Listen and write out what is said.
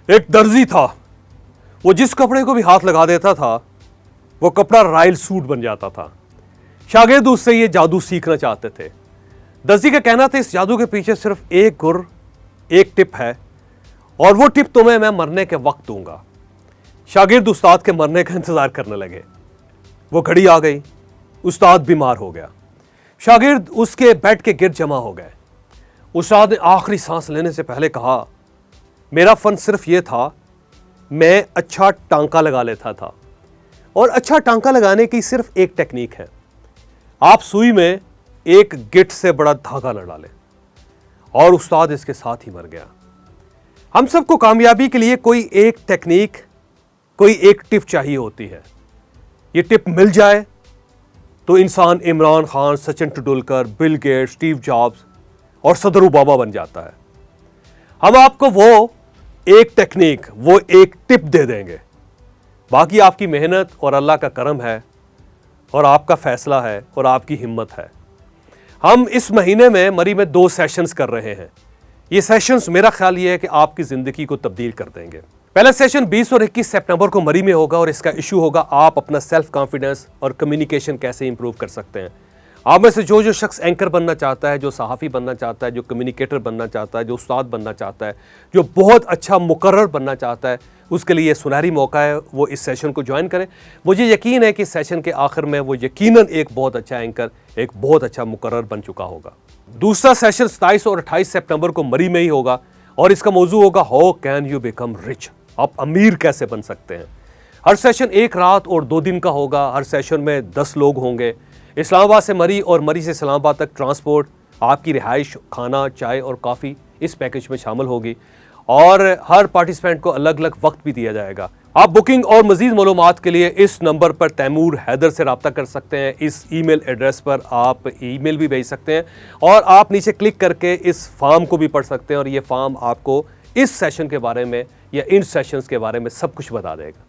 एक दर्जी था, वो जिस कपड़े को भी हाथ लगा देता था वो कपड़ा रॉयल सूट बन जाता था। शागिर्द उससे ये जादू सीखना चाहते थे। दर्जी का कहना था इस जादू के पीछे सिर्फ एक गुर, एक टिप है और वो टिप तुम्हें मैं मरने के वक्त दूंगा। शागिर्द उस्ताद के मरने का इंतजार करने लगे। वो घड़ी आ गई, उस्ताद बीमार हो गया। शागिर्द उसके बेड के गिर्द जमा हो गए। उस्ताद ने आखिरी सांस लेने से पहले कहा, मेरा फन सिर्फ ये था, मैं अच्छा टांका लगा लेता था और अच्छा टांका लगाने की सिर्फ एक टेक्निक है, आप सुई में एक गिट्ट से बड़ा धागा न डालें। और उस्ताद इसके साथ ही मर गया। हम सबको कामयाबी के लिए कोई एक टेक्निक, कोई एक टिप चाहिए होती है। ये टिप मिल जाए तो इंसान Imran Khan, Sachin Tendulkar, Bill Gates, Steve jobs और सदर ओबामा बन जाता है। हम आपको वो एक टेक्निक, वो एक टिप दे देंगे। बाकी आपकी मेहनत और अल्लाह का करम है और आपका फैसला है और आपकी हिम्मत है। हम इस महीने में मरी में 2 सेशंस कर रहे हैं। ये सेशंस मेरा ख्याल ये है कि आपकी ज़िंदगी को तब्दील कर देंगे। पहला सेशन 20 और 21 सितंबर को मरी में होगा और इसका इशू होगा आप अपना सेल्फ कॉन्फिडेंस और कम्युनिकेशन कैसे इंप्रूव कर सकते हैं। आप में से जो शख्स एंकर बनना चाहता है, जो सहाफ़ी बनना चाहता है, जो कम्युनिकेटर बनना चाहता है, जो उस्ताद बनना चाहता है, जो बहुत अच्छा मुकर्रर बनना चाहता है, उसके लिए ये सुनहरी मौका है, वो इस सेशन को ज्वाइन करें। मुझे यकीन है कि इस सेशन के आखिर में वो यकीनन एक बहुत अच्छा एंकर, एक बहुत अच्छा मुकर्रर बन चुका होगा। दूसरा सेशन 27 और 28 सितंबर को मरी में ही होगा और इसका मौजू होगा how can you become rich, आप अमीर कैसे बन सकते हैं। हर सेशन 1 रात और 2 दिन का होगा। हर सेशन में 10 लोग होंगे। इस्लामाबाद से मरी और मरी से इस्लामाबाद तक ट्रांसपोर्ट, आपकी रिहाइश, खाना, चाय और कॉफ़ी इस पैकेज में शामिल होगी और हर पार्टिसिपेंट को अलग अलग वक्त भी दिया जाएगा। आप बुकिंग और मज़ीद मालूमात के लिए इस नंबर पर तैमूर हैदर से रब्ता कर सकते हैं। इस ईमेल एड्रेस पर आप ईमेल भी भेज सकते हैं और आप नीचे क्लिक करके इस फॉर्म को भी पढ़ सकते हैं और ये फॉर्म आपको इस सेशन के बारे में या इन सेशंस के बारे में सब कुछ बता देगा।